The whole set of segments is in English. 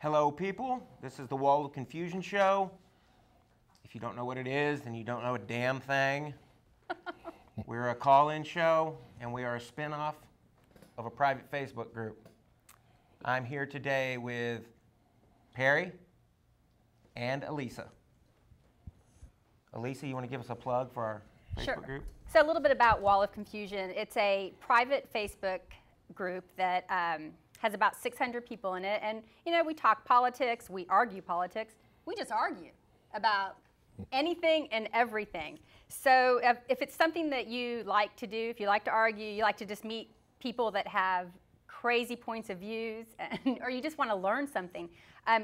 Hello, people. This is the Wall of Confusion show. If you don't know what it is, then you don't know a damn thing. We're a call-in show, and we are a spin-off of a private Facebook group. I'm here today with Perry and Elisa. Elisa, you want to give us a plug for our Facebook group? So a little bit about Wall of Confusion. It's a private Facebook group that has about 600 people in it. And, you know, we talk politics, we argue politics. We just argue about anything and everything. So if it's something that you like to do, if you like to argue, you like to just meet people that have crazy points of views, or you just want to learn something,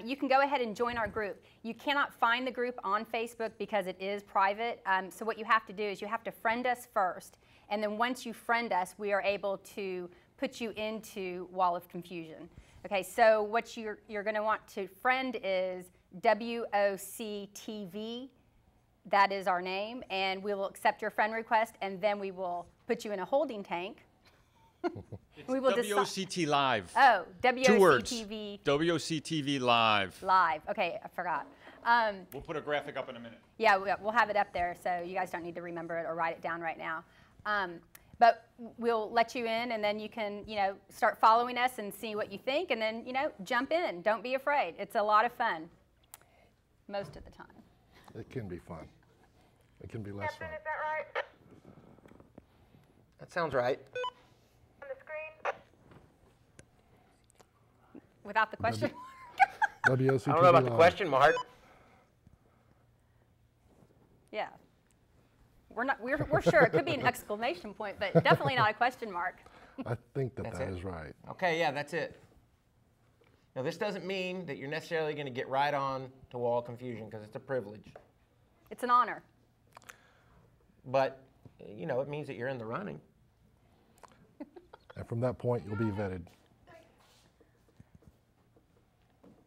you can go ahead and join our group. You cannot find the group on Facebook because it is private. So what you have to do is you have to friend us first. And then once you friend us, we are able to put you into Wall of Confusion. Okay, so what you're going to want to friend is WOCTV. That is our name, and we will accept your friend request, and then we will put you in a holding tank. We will WOCT Live. Oh, WOCTV. 2 words. WOCTV Live. Live. Okay, I forgot. We'll put a graphic up in a minute. Yeah, we'll have it up there, so you guys don't need to remember it or write it down right now. But we'll let you in, and then you can, you know, start following us and see what you think, and then, you know, jump in. Don't be afraid. It's a lot of fun, most of the time. It can be fun. It can be less fun. Captain, is that right? That sounds right. On the screen? Without the question mark. WOCTV I don't know about the Live. question mark. Yeah. We're sure it could be an exclamation point, but definitely not a question mark. I think that That's that it? is right. Okay, yeah, that's it. Now, this doesn't mean that you're necessarily going to get right on to Wall of Confusion, because it's a privilege. It's an honor. But, you know, it means that you're in the running. And from that point, you'll be vetted.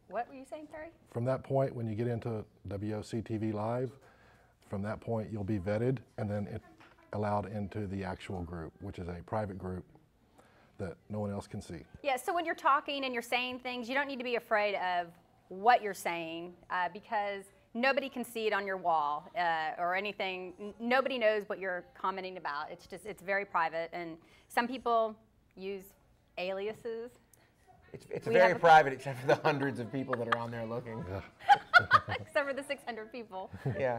What were you saying, Perry? From that point, when you get into WOCTV Live, from that point, you'll be vetted and then allowed into the actual group, which is a private group that no one else can see. Yeah, so when you're talking and you're saying things, you don't need to be afraid of what you're saying because nobody can see it on your wall or anything. Nobody knows what you're commenting about. It's very private, and some people use aliases. It's very private, except for the hundreds of people that are on there looking. Yeah. Except for the 600 people. Yeah.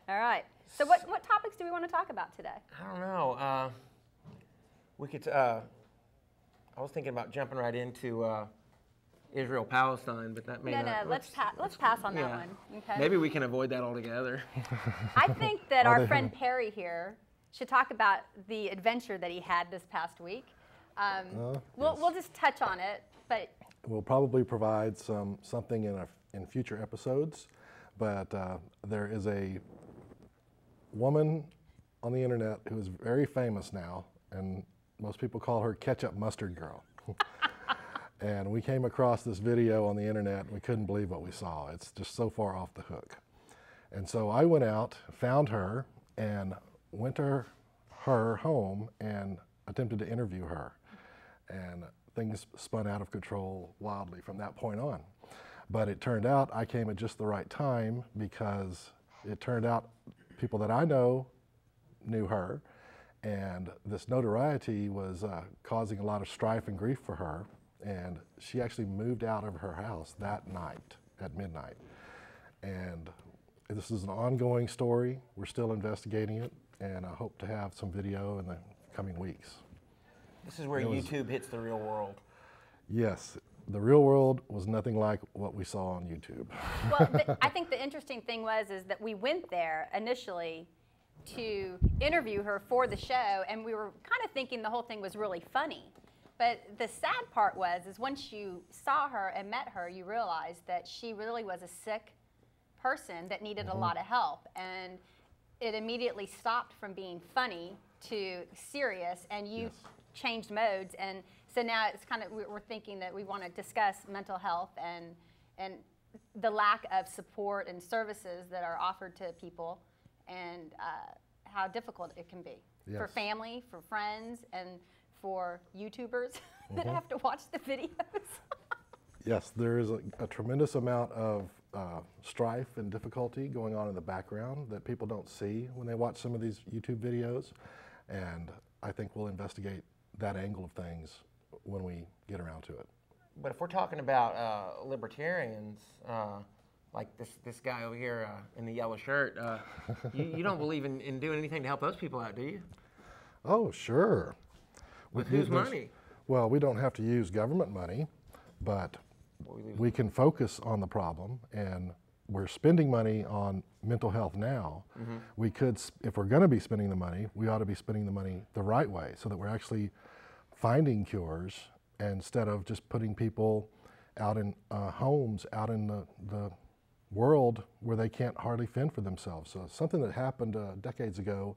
All right. So what topics do we want to talk about today? I don't know. We could. I was thinking about jumping right into Israel Palestine, but that may not. No. Let's pass on that one. Okay. Maybe we can avoid that altogether. I think that our friend Perry here should talk about the adventure that he had this past week. We'll just touch on it, but We'll probably provide something in future episodes, but there is a woman on the internet who is very famous now, and most people call her Ketchup Mustard Girl. And we came across this video on the internet, and we couldn't believe what we saw. It's just so far off the hook. And so I went out, found her, and went to her home and attempted to interview her. And things spun out of control wildly from that point on. But it turned out I came at just the right time, because it turned out people that I know knew her, and this notoriety was causing a lot of strife and grief for her, and she actually moved out of her house that night at midnight. And this is an ongoing story. We're still investigating it, and I hope to have some video in the coming weeks. This is where YouTube hits the real world. Yes, the real world was nothing like what we saw on YouTube. well, I think the interesting thing is that we went there initially to interview her for the show, and we were kind of thinking the whole thing was really funny. But the sad part is once you saw her and met her, you realized that she really was a sick person that needed a lot of help, and it immediately stopped from being funny to serious, and you changed modes, and so now it's kind of, we're thinking that we want to discuss mental health and the lack of support and services that are offered to people, and how difficult it can be for family, for friends, and for YouTubers that have to watch the videos. Yes, there is a tremendous amount of strife and difficulty going on in the background that people don't see when they watch some of these YouTube videos, and I think we'll investigate that angle of things when we get around to it. But if we're talking about libertarians, like this guy over here in the yellow shirt, you don't believe in doing anything to help those people out, do you? Oh, sure. With whose money? Well, we don't have to use government money, but we can focus on the problem, and we're spending money on mental health now. Mm-hmm. We could, if we're going to be spending the money, we ought to be spending the money the right way so that we're actually finding cures instead of just putting people out in homes, out in the world where they can't hardly fend for themselves. So something that happened decades ago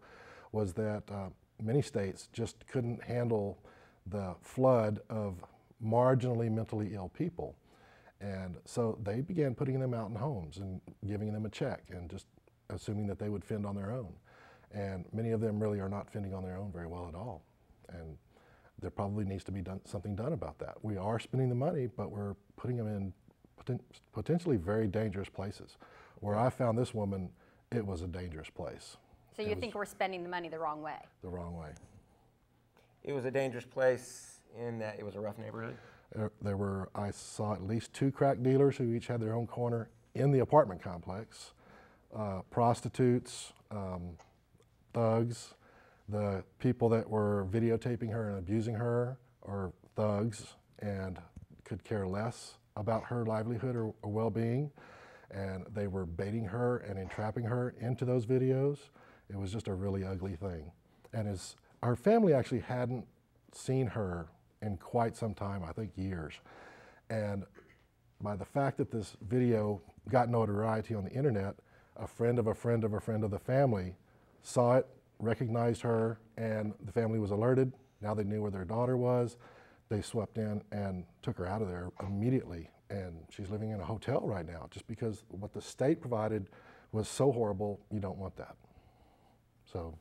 was that many states just couldn't handle the flood of marginally mentally ill people. And so they began putting them out in homes and giving them a check and just assuming that they would fend on their own. And many of them really are not fending on their own very well at all. And there probably needs to be something done about that. We are spending the money, but we're putting them in potentially very dangerous places. Where I found this woman, it was a dangerous place. So you think we're spending the money the wrong way? The wrong way. It was a dangerous place in that it was a rough neighborhood. I saw at least 2 crack dealers who each had their own corner in the apartment complex, prostitutes, thugs. The people that were videotaping her and abusing her are thugs and could care less about her livelihood or well-being, and they were baiting her and entrapping her into those videos. It was just a really ugly thing. And our family actually hadn't seen her in quite some time, I think years. And by the fact that this video got notoriety on the internet, a friend of a friend of a friend of the family saw it, recognized her, and the family was alerted. Now they knew where their daughter was. They swept in and took her out of there immediately. And she's living in a hotel right now just because what the state provided was so horrible, you don't want that. So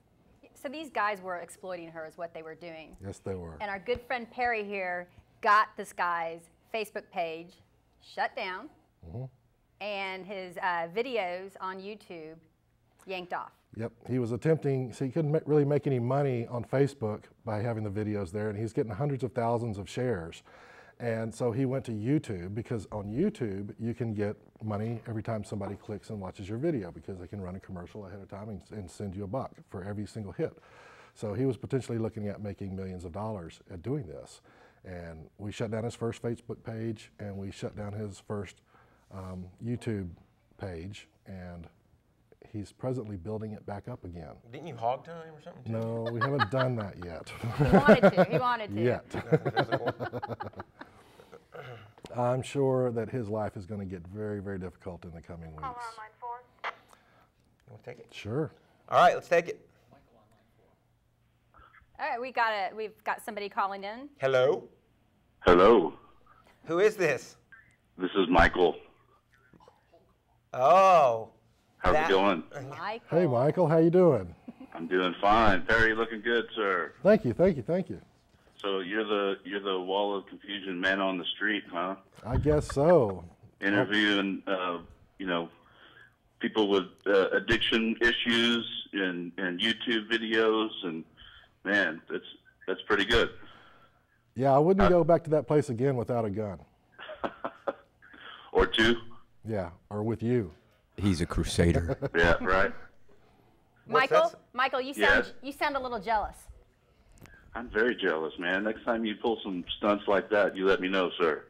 these guys were exploiting her is what they were doing. Yes, they were. And our good friend Perry here got this guy's Facebook page shut down and his videos on YouTube yanked off. Yep, he was attempting, so he couldn't really make any money on Facebook by having the videos there, and he's getting hundreds of thousands of shares. And so he went to YouTube, because on YouTube you can get money every time somebody clicks and watches your video, because they can run a commercial ahead of time and send you $1 for every single hit. So he was potentially looking at making millions of dollars at doing this. And we shut down his first Facebook page, and we shut down his first YouTube page, and he's presently building it back up again. Didn't you hog time or something? No, we haven't done that yet. He wanted to. Yet. I'm sure that his life is going to get very, very difficult in the coming weeks. Caller on line 4. We'll take it. Sure. All right, let's take it. All right, we've got somebody calling in. Hello? Hello, Who is this? this is Michael. Oh. How's it going? Michael. Hey, Michael, how you doing? I'm doing fine. Perry, looking good, sir. Thank you, thank you, thank you. So you're the wall of confusion man on the street, huh? I guess so. Interviewing, people with addiction issues and YouTube videos, and man, that's pretty good. Yeah, I wouldn't go back to that place again without a gun. Or 2. Yeah, or with you. He's a crusader. Yeah, right. Michael, you sound a little jealous. I'm very jealous, man. Next time you pull some stunts like that, you let me know, sir.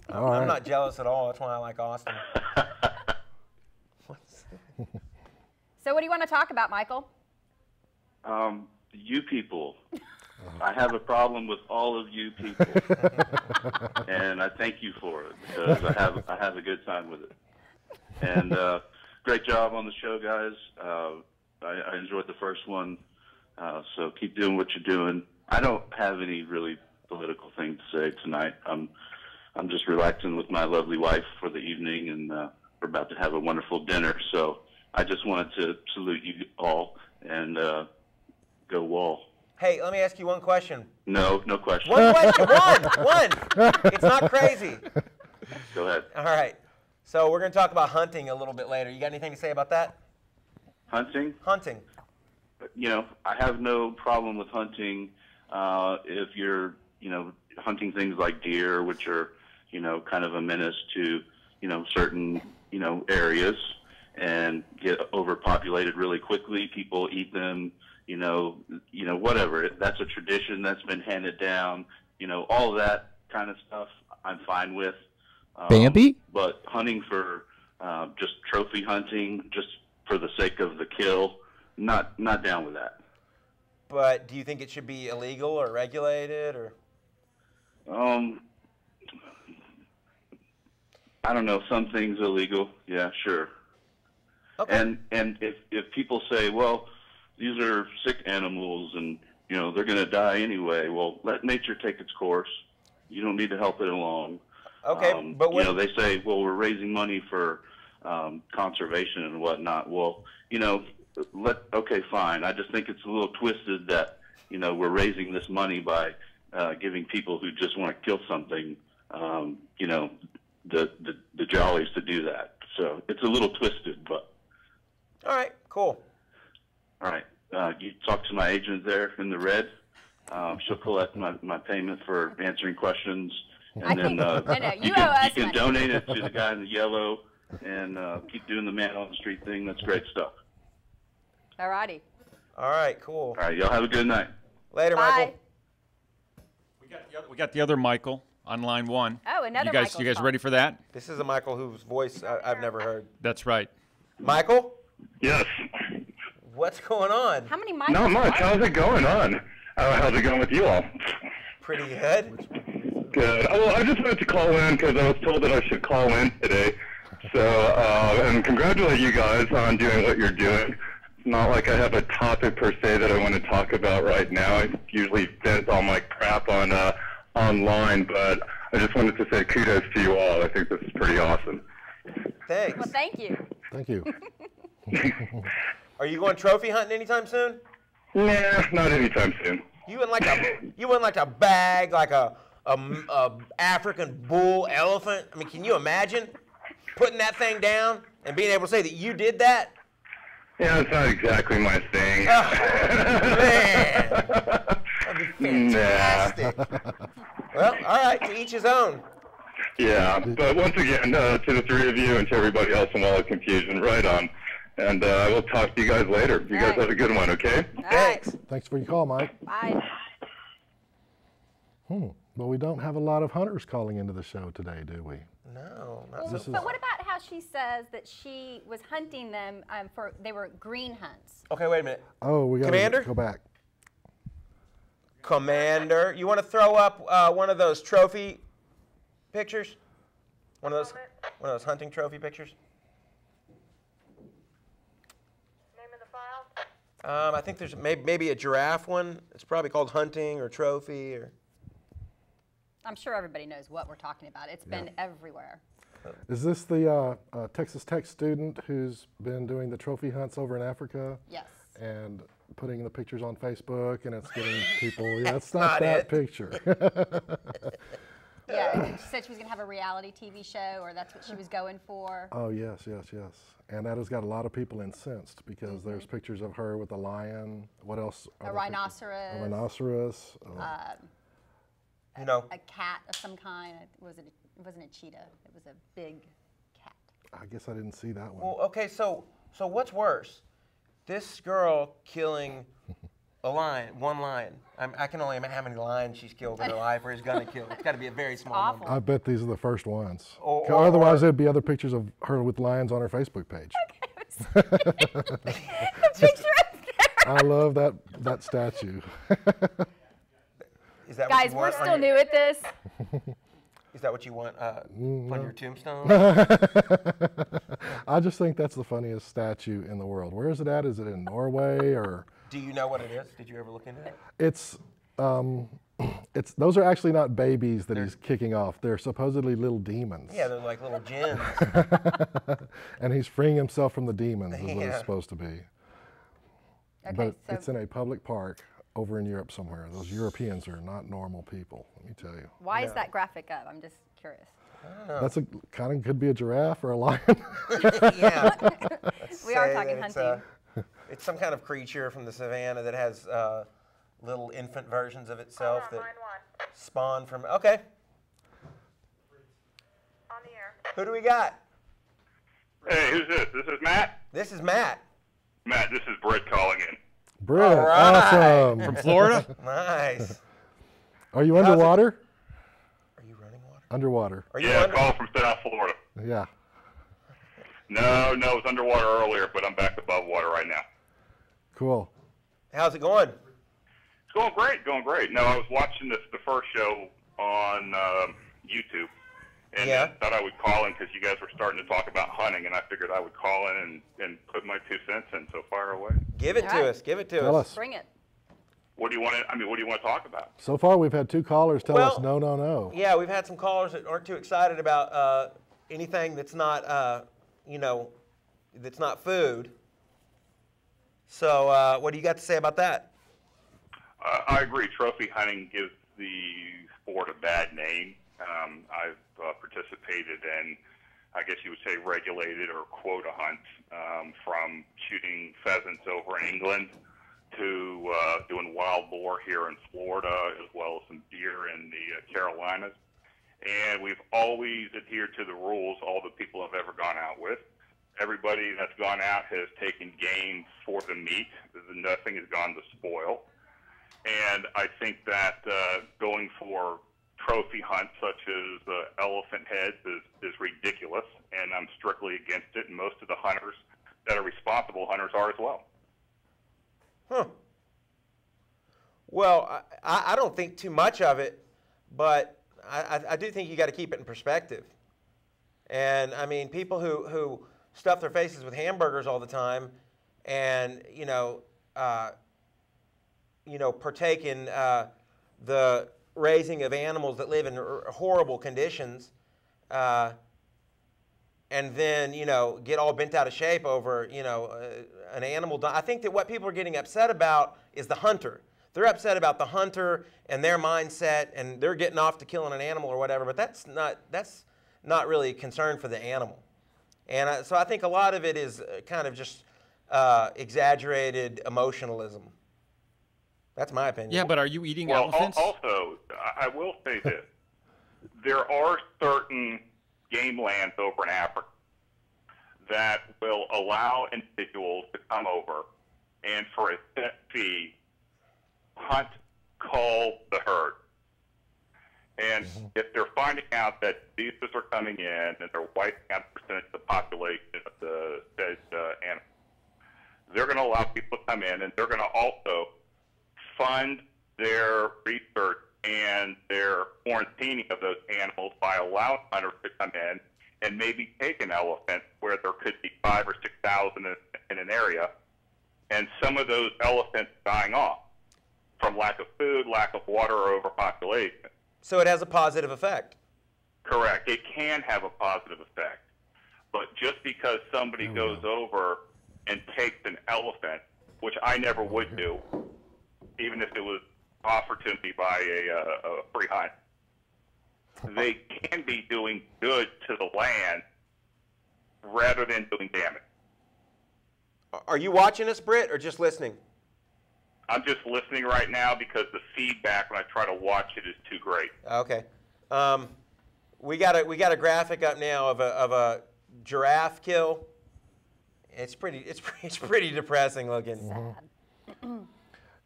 I'm not jealous at all. That's why I like Austin. So what do you want to talk about, Michael? You people. I have a problem with all of you people, and I thank you for it because I have a good time with it. And great job on the show, guys. I enjoyed the first one, so keep doing what you're doing. I don't have any really political thing to say tonight. I'm just relaxing with my lovely wife for the evening, and we're about to have a wonderful dinner. So I just wanted to salute you all and go Wall. Hey, let me ask you one question. No question. One question. One. It's not crazy. Go ahead. All right. So we're going to talk about hunting a little bit later. You got anything to say about that? Hunting? Hunting. You know, I have no problem with hunting if you're, you know, hunting things like deer, which are, you know, kind of a menace to, you know, certain, you know, areas and get overpopulated really quickly. People eat them, you know, whatever. That's a tradition that's been handed down. You know, all of that kind of stuff I'm fine with. Bambi? But hunting for just trophy hunting, just for the sake of the kill, not down with that. But do you think it should be illegal or regulated or? I don't know. Some things illegal. Yeah, sure. Okay. And if people say, well, these are sick animals and, you know, they're going to die anyway, well, let nature take its course. You don't need to help it along. Okay, but you know, they say, well, we're raising money for conservation and whatnot. Well, you know, okay, fine. I just think it's a little twisted that, you know, we're raising this money by giving people who just want to kill something, you know, the jollies to do that. So it's a little twisted, but. All right, cool. All right. You talk to my agent there in the red. She'll collect my payment for answering questions. And then you can donate it to the guy in the yellow and keep doing the man on the street thing. That's great stuff. All righty. All right, cool. All right. Y'all have a good night. Later, Bye. Michael. We got the other Michael on line one. Oh, another You guys Michael's ready for that? This is a Michael whose voice I've never heard. That's right. Michael, Yes. what's going on? How many Michaels? Not much. How's it going on? How's it going with you all? Pretty good. Good. Oh, well, I just wanted to call in because I was told that I should call in today. So, and congratulate you guys on doing what you're doing. It's not like I have a topic per se that I want to talk about right now. I usually vent all my crap on online, but I just wanted to say kudos to you all. I think this is pretty awesome. Thanks. Well, thank you. Thank you. Are you going trophy hunting anytime soon? Nah, not anytime soon. You in like a bag, like a African bull elephant? I mean, can you imagine putting that thing down and being able to say that you did that? Yeah, it's not exactly my thing. Oh, man, that'd be fantastic. Well, all right, to each his own. Yeah, but once again, to the three of you and to everybody else in Wall of Confusion, right on. And I will talk to you guys later. You guys have a good one, okay? All right. Thanks. Thanks for your call, Mike. Bye. Well, we don't have a lot of hunters calling into the show today, do we? No, Well, not so. but what about how she says that she was hunting them they were green hunts? Okay, wait a minute. Oh, we got Commander? to go back. Commander, you want to throw up one of those trophy pictures? One of those hunting trophy pictures? Name of the file? I think there's maybe a giraffe one. It's probably called hunting or trophy or. I'm sure everybody knows what we're talking about. It's been everywhere. Is this the Texas Tech student who's been doing the trophy hunts over in Africa? Yes. And putting the pictures on Facebook, and it's getting people. Yeah, it's not not that it. picture. Yeah, she said she was going to have a reality TV show, or that's what she was going for. Oh yes, yes, yes. And that has got a lot of people incensed because there's pictures of her with a lion. What else? A rhinoceros. A rhinoceros. You know, A cat of some kind. It wasn't a cheetah. It was a big cat. I guess I didn't see that one. well, okay, so what's worse? This girl killing one lion. I can only imagine how many lions she's killed in her life or is going to kill. It's got to be a very small awful. number. I bet these are the first ones. Or- Otherwise, there'd be other pictures of her with lions on her Facebook page. The picture up there. I love that statue. Is that what Guys, you we're want still on new at this. Is that what you want on your tombstone? I just think that's the funniest statue in the world. Where is it at? Is it in Norway or? Do you know what it is? Did you ever look into it? It's those are actually not babies that he's kicking off. They're supposedly little demons. Yeah, they're like little gins. And he's freeing himself from the demons is what Yeah. it's supposed to be. Okay, But so it's in a public park over in Europe somewhere. Those Europeans are not normal people, let me tell you. Why is that graphic up? I'm just curious. That's a kind of could be a giraffe or a lion. Yeah. We are talking hunting. It's some kind of creature from the savannah that has little infant versions of itself that Line 1. spawn from. Okay. On the air. Who do we got? Hey, who's this? This is Matt? This is Matt. Matt, this is Britt calling in. Britt, All right. awesome. From Florida? Nice. Are you underwater? Are you running water? Underwater. Are you Yeah, under? call from South Florida. Yeah. No, it was underwater earlier, but I'm back above water right now. Cool. How's it going? It's going great. No, I was watching the first show on YouTube, and Yeah. thought I would call in because you guys were starting to talk about hunting, and I figured I would call in and put my 2 cents in. So fire away. Give it All to right. us. Give it to Tell us. us. Bring it. What do you want to talk about? So far, we've had 2 callers tell us Well, no, no, no. Yeah, we've had some callers that aren't too excited about anything that's not, that's not food. So what do you got to say about that? I agree. Trophy hunting gives the sport a bad name. I've participated in, I guess you would say, regulated or quota hunts, from shooting pheasants over in England to doing wild boar here in Florida, as well as some deer in the Carolinas. And we've always adhered to the rules, all the people I've ever gone out with. Everybody that's gone out has taken game for the meat. Nothing has gone to spoil. And I think that going for trophy hunts such as elephant heads is ridiculous, and I'm strictly against it, and most of the hunters that are responsible hunters are as well. Huh. Well, I don't think too much of it, but I do think you got to keep it in perspective. And I mean, people who stuff their faces with hamburgers all the time, and partake in the raising of animals that live in horrible conditions, and then get all bent out of shape over an animal. I think that what people are getting upset about is the hunter. They're upset about the hunter and their mindset, and they're getting off to killing an animal or whatever. But that's not really a concern for the animal. And so I think a lot of it is kind of just exaggerated emotionalism. That's my opinion. Yeah, but are you eating Well, elephants? also, I will say this. There are certain game lands over in Africa that will allow individuals to come over and for a set fee, hunt, cull the herd. And if they're finding out that diseases are coming in and they're wiping out a percentage of the population of the said animals, they're going to allow people to come in, and they're going to also fund their research and their quarantining of those animals by allowing hunters to come in and maybe take an elephant where there could be 5,000 or 6,000 in an area, and some of those elephants dying off from lack of food, lack of water, or overpopulation. So it has a positive effect. Correct. It can have a positive effect. But just because somebody goes over and takes an elephant, which I never would do, even if it was offered to me by a free hunt, they can be doing good to the land rather than doing damage. Are you watching us, Britt, or just listening? I'm just listening right now because the feedback when I try to watch it is too great. Okay. We got a graphic up now of a giraffe kill. It's pretty depressing looking. Sad.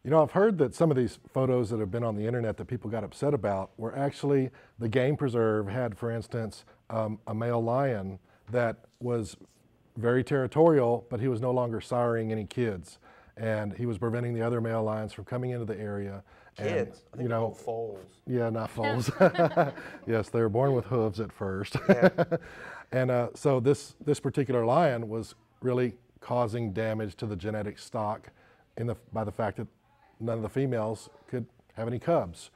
You know, I've heard that some of these photos that have been on the internet that people got upset about were actually the game preserve had, for instance, a male lion that was very territorial, but he was no longer siring any kids. And he was preventing the other male lions from coming into the area. Kids, And, you know, foals. yeah, not foals. Yes, they were born with hooves at first. Yeah. And so this particular lion was really causing damage to the genetic stock by the fact that none of the females could have any cubs.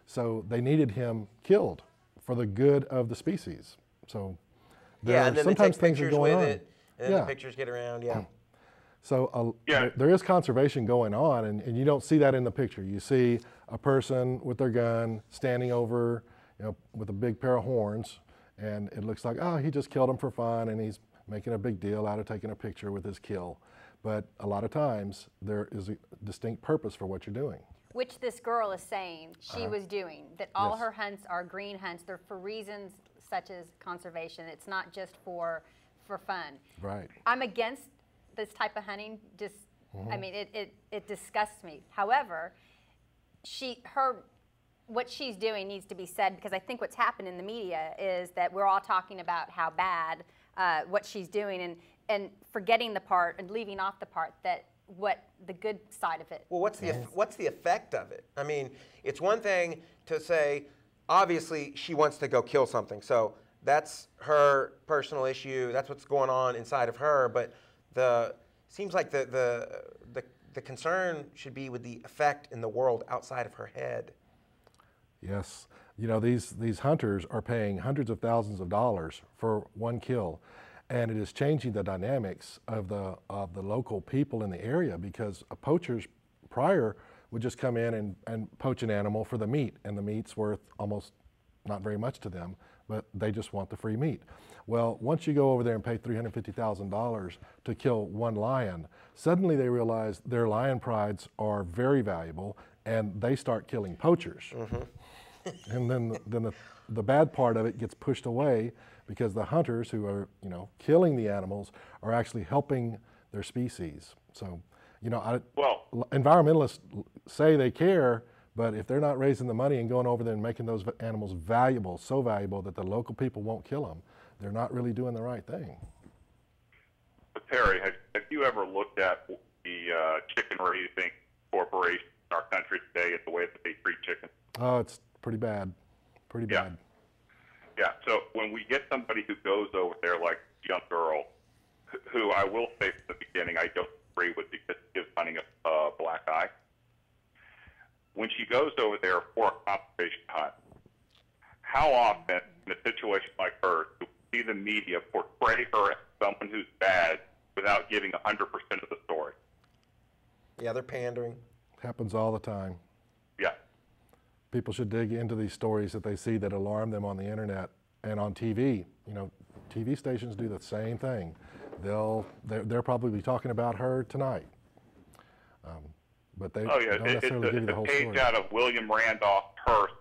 So they needed him killed for the good of the species. So Yeah, and then sometimes they take things are pictures going with on. it, and then the pictures get around. Yeah. So Yeah. there is conservation going on, and you don't see that in the picture. You see a person with their gun standing over, with a big pair of horns, and it looks like, oh, he just killed him for fun, and he's making a big deal out of taking a picture with his kill. But a lot of times, there is a distinct purpose for what you're doing. Which this girl is saying she was doing, that all Yes. her hunts are green hunts. They're for reasons such as conservation. It's not just for fun. Right. I'm against this type of hunting. Just, I mean, it disgusts me. However, what she's doing needs to be said, because I think what's happened in the media is that we're all talking about how bad what she's doing, and forgetting the part and leaving off the part that what the good side of it. Well, what's the effect of it? I mean, it's one thing to say, obviously she wants to go kill something, so that's her personal issue. That's what's going on inside of her. But seems like the concern should be with the effect in the world outside of her head. Yes. These hunters are paying hundreds of thousands of dollars for one kill. And it is changing the dynamics of the local people in the area, because poachers prior would just come in and poach an animal for the meat, and the meat's worth almost not very much to them, but they just want the free meat. Well, once you go over there and pay $350,000 to kill one lion, suddenly they realize their lion prides are very valuable, and they start killing poachers. And then the bad part of it gets pushed away, because the hunters who are, killing the animals are actually helping their species. So, environmentalists say they care, but if they're not raising the money and going over there and making those animals valuable, so valuable that the local people won't kill them, they're not really doing the right thing. But Terry, have you ever looked at the chicken raising corporations in our country today and the way that they treat chickens? Oh, it's pretty bad. Pretty bad. Yeah, so when we get somebody who goes over there, like a young girl, who I will say from the beginning I don't agree with because she is hunting a black eye, when she goes over there for a conservation hunt, how often in a situation like hers do we see the media portray her as someone who's bad without giving 100% of the story? Yeah, they're pandering. Happens all the time. Yeah. People should dig into these stories that they see that alarm them on the internet and on TV. TV stations do the same thing. They'll probably talking about her tonight, but they don't necessarily give you the whole story. It's a page out of William Randolph Hearst's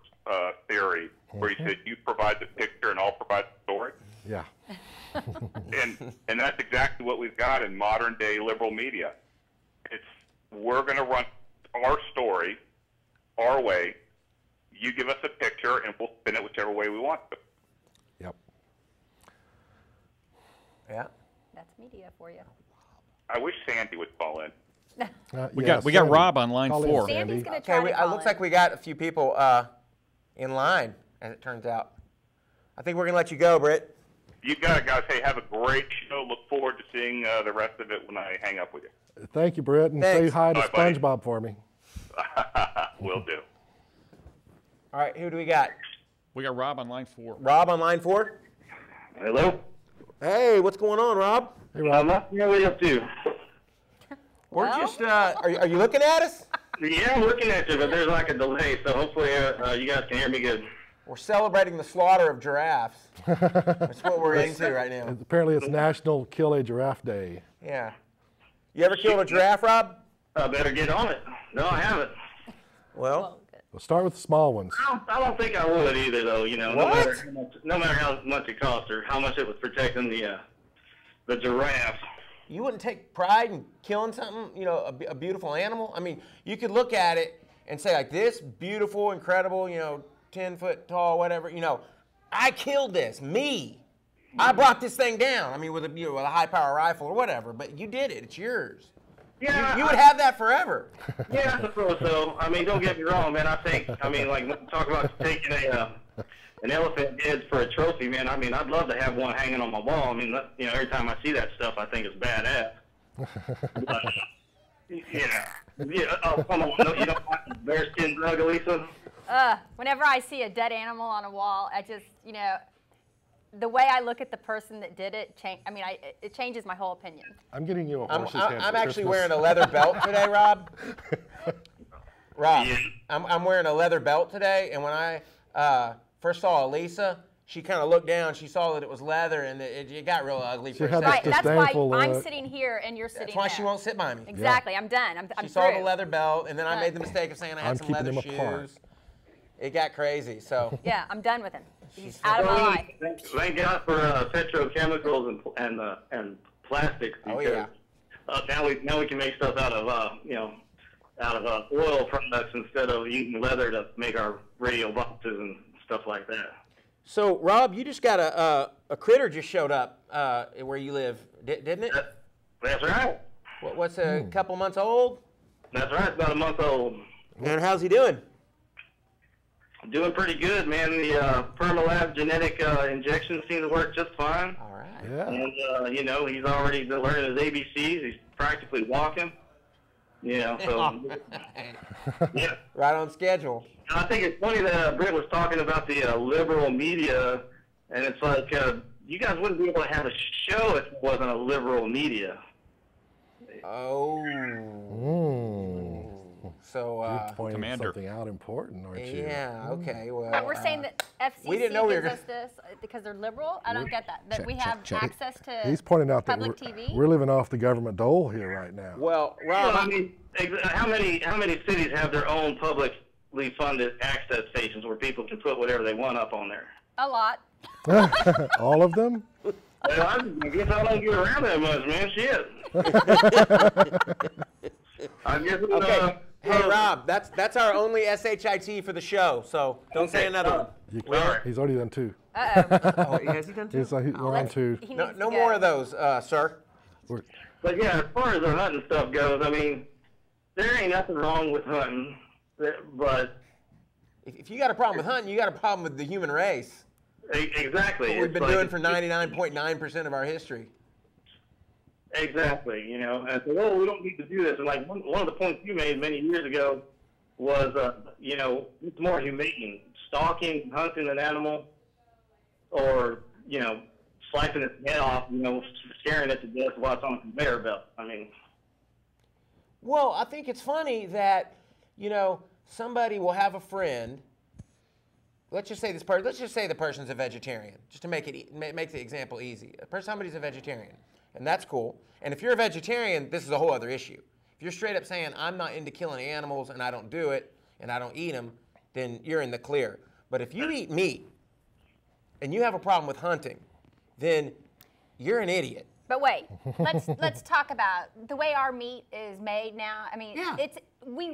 theory, where he said, "You provide the picture, and I'll provide the story." Yeah. and that's exactly what we've got in modern day liberal media. We're going to run our story our way. You give us a picture, and we'll spin it whichever way we want to. Yep. Yeah. That's media for you. I wish Sandy would call in. We got Rob on line Call in, 4. Sandy's going to try to It call looks in. like we got a few people in line, as it turns out. I think we're going to let you go, Britt. You got it, guys. Hey, have a great show. Look forward to seeing the rest of it when I hang up with you. Thank you, Britt, and Thanks. say hi to Bye, buddy. SpongeBob for me. Will do. All right, who do we got? We got Rob on line 4. Rob on line 4? Hello? Hey, what's going on, Rob? Hey, Rob. What are you up to? We're Well? just, are you looking at us? Yeah, I'm looking at you, but there's like a delay, so hopefully you guys can hear me good. We're celebrating the slaughter of giraffes. That's what we're into right now. Apparently, it's National Kill a Giraffe Day. Yeah. You ever killed a giraffe, Rob? I better get on it. No, I haven't. Well, We'll start with the small ones. I don't think I would either, though. What? No matter how much it cost or how much it was protecting the giraffe. you wouldn't take pride in killing something, a beautiful animal? I mean, you could look at it and say, like, this beautiful, incredible, 10 foot tall, whatever, I killed this, me. I brought this thing down. I mean, with a high power rifle or whatever, but you did it. It's yours. Yeah, You would have that forever. Yeah, I suppose so. I mean, don't get me wrong, man. Like, when you talk about taking an elephant head for a trophy, man, I'd love to have one hanging on my wall. I mean, every time I see that stuff, I think it's badass. But, oh, come on. No, you don't want the bearskin rug, Elisa? Whenever I see a dead animal on a wall, I just, the way I look at the person that did it, it changes my whole opinion. I'm getting you a horse's head I'm for actually Christmas. wearing a leather belt today, Rob. Rob, I'm wearing a leather belt today, and when I first saw Elisa, she kind of looked down. She saw that it was leather, and it got real ugly for a had second. Right, this that's why disdainful I'm look. sitting here and you're sitting That's why there. she won't sit by me. Exactly, I'm done. I'm She saw the through. leather belt, and then I made the mistake of saying I had I'm some keeping leather them apart. shoes. It got crazy, so. Yeah, I'm done with him. He's out of my life. Thank God for petrochemicals and plastics. Oh, because, now we can make stuff out of oil products instead of using leather to make our radio boxes and stuff like that. So, Rob, you just got a critter just showed up where you live, didn't it? That's right. What's a couple months old? That's right. It's about a month old. And how's he doing? Doing pretty good, man. The Permalab genetic injections seem to work just fine. All right. Yeah. And, he's already learning his ABCs. He's practically walking. So, yeah. Right on schedule. I think it's funny that Britt was talking about the liberal media, and it's like, you guys wouldn't be able to have a show if it wasn't a liberal media. Oh. So, You're pointing Commander. something out important, aren't you? yeah, okay, well. But we're saying that FCC we didn't know we were gives us this because they're liberal? I don't get that. That Check, we check, have check. access to He's pointing out that public TV? we're living off the government dole here right now. Well, Well, Rob, I mean, how many cities have their own publicly funded access stations where people can put whatever they want up on there? A lot. All of them? Well, I guess I don't get around that much, man. Shit. I guess. okay. Hey, Rob, that's our only SHIT for the show, so don't say another one. He's already done two. Oh, has he done two? He's we're on two. He No, needs no to more go. of those, sir. But yeah, as far as the hunting stuff goes, I mean, there ain't nothing wrong with hunting, but If you got a problem with hunting, you got a problem with the human race. exactly. What we've It's been like- doing for 99.9% of our history. Exactly, and so, well, we don't need to do this. And like one of the points you made many years ago was, it's more humane. Stalking, hunting an animal, or, slicing its head off, scaring it to death while it's on a conveyor belt. I mean, Well, I think it's funny that, somebody will have a friend. Let's just say the person's a vegetarian, just to make the example easy. Somebody's a vegetarian, and that's cool. And if you're a vegetarian, this is a whole other issue. If you're straight up saying, I'm not into killing animals and I don't do it and I don't eat them, then you're in the clear. But if you eat meat and you have a problem with hunting, then you're an idiot. But wait, let's talk about the way our meat is made now. I mean, Yeah. we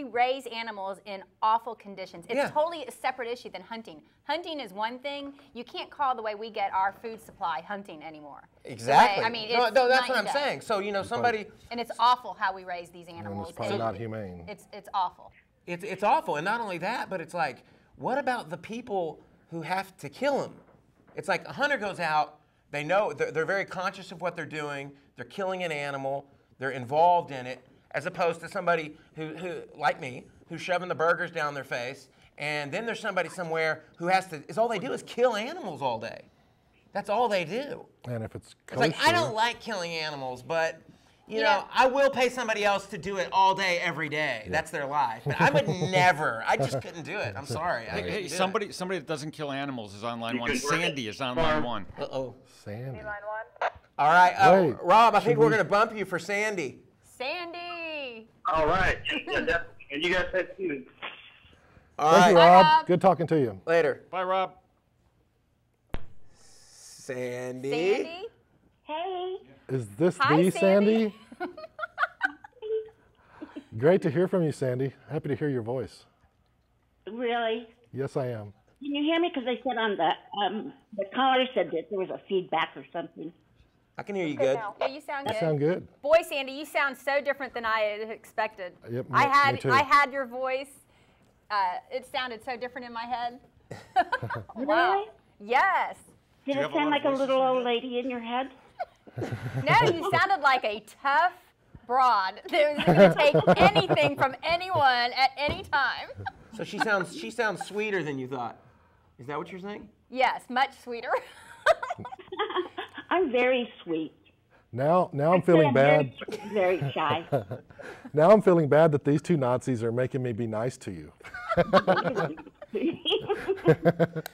raise animals in awful conditions. It's Yeah. totally a separate issue than hunting. Hunting is one thing. You can't call the way we get our food supply hunting anymore. Exactly. The way- I mean, no, it's that's night what I'm and day. saying. So, somebody, And it's awful how we raise these And animals. it's probably not humane. It's awful. it's awful. And not only that, but it's like, what about the people who have to kill them? It's like a hunter goes out, they know, they're very conscious of what they're doing, they're killing an animal, they're involved in it, as opposed to somebody who like me, who's shoving the burgers down their face, and then there's somebody somewhere who all they do is kill animals all day. That's all they do. And if it's It's like, I kosher- don't like killing animals, but you Yeah. know, I will pay somebody else to do it all day, every day. That's their life. But I would never. I just couldn't do it. I'm sorry. I couldn't Hey, do somebody that doesn't kill animals is on line You one. can bring it Sandy is on farm. line one. it. Uh-oh. Sandy. Line one. All right, Wait, Rob, I should think we're we- going to bump you for Sandy. Sandy. all right. And you guys said too. All Thank you, right, Rob. Rob. Good talking to you. later. Bye, Rob. Sandy. Sandy. Hey. Is this Hi, the Sandy. Sandy? Great to hear from you, Sandy. Happy to hear your voice. Really? Yes, I am. Can you hear me? Because they said on the caller said that there was a feedback or something. I can hear you good. Yeah, you sound You good. sound good. Boy, Sandy, you sound so different than I had expected. Yep, I me too. had your voice. It sounded so different in my head. Wow. Yes. Did you it have a sound lot like of a voices little in old lady in your head? No, you sounded like a tough broad that was going to take anything from anyone at any time. So she sounds sweeter than you thought. Is that what you're saying? Yes, much sweeter. I'm very sweet. Now I'm feeling bad. Very, very shy. Now I'm feeling bad that these two Nazis are making me be nice to you.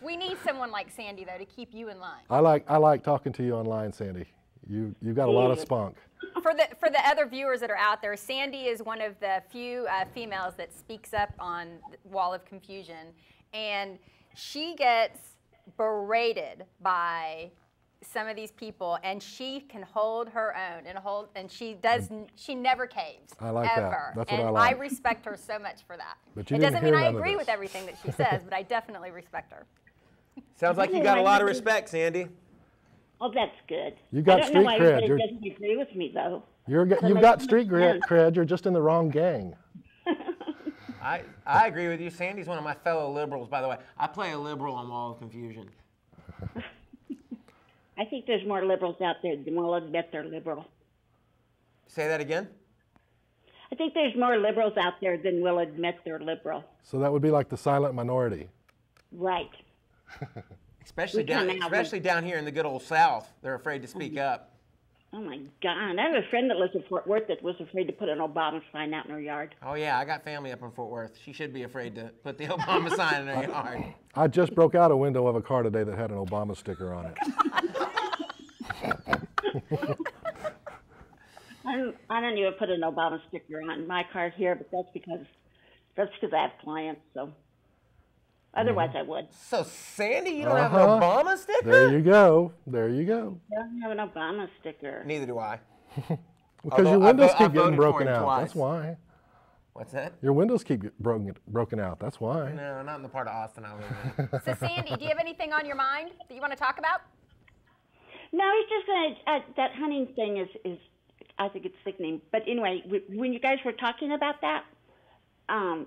We need someone like Sandy, though, to keep you in line. I like talking to you online, Sandy. You got a lot of spunk. For the other viewers that are out there, Sandy is one of the few females that speaks up on the Wall of Confusion, and she gets berated by some of these people, and she can hold her own and she never caves. I like ever. that. That's and what I like. I respect her so much for that. But you it didn't doesn't mean hear I none of agree this. with everything that she says, but I definitely respect her. Sounds like you got a lot of respect, Sandy. Oh, that's good. You got I don't know street why cred. everybody doesn't agree with me, though. You've got street cred. You're just in the wrong gang. I agree with you. Sandy's one of my fellow liberals, by the way. I play a liberal on Wall of Confusion. I think there's more liberals out there than will admit they're liberal. Say that again? I think there's more liberals out there than will admit they're liberal. So that would be like the silent minority. Right. Especially down here in the good old South. They're afraid to speak up. Oh, my God. I have a friend that lives in Fort Worth that was afraid to put an Obama sign out in her yard. Oh, yeah, I got family up in Fort Worth. She should be afraid to put the Obama sign in her yard. I just broke out a window of a car today that had an Obama sticker on it. I don't even put an Obama sticker on my car here, but that's because I have clients, so otherwise I would. So, Sandy, you don't have an Obama sticker? There you go. There you go. I don't have an Obama sticker. Neither do I. Because your windows I keep getting voted for broken him out. twice. That's why. What's that? Your windows keep broken out. That's why. No, not in the part of Austin I live in. So, Sandy, do you have anything on your mind that you want to talk about? No, it's just that hunting thing is I think it's sickening. But anyway, when you guys were talking about that, then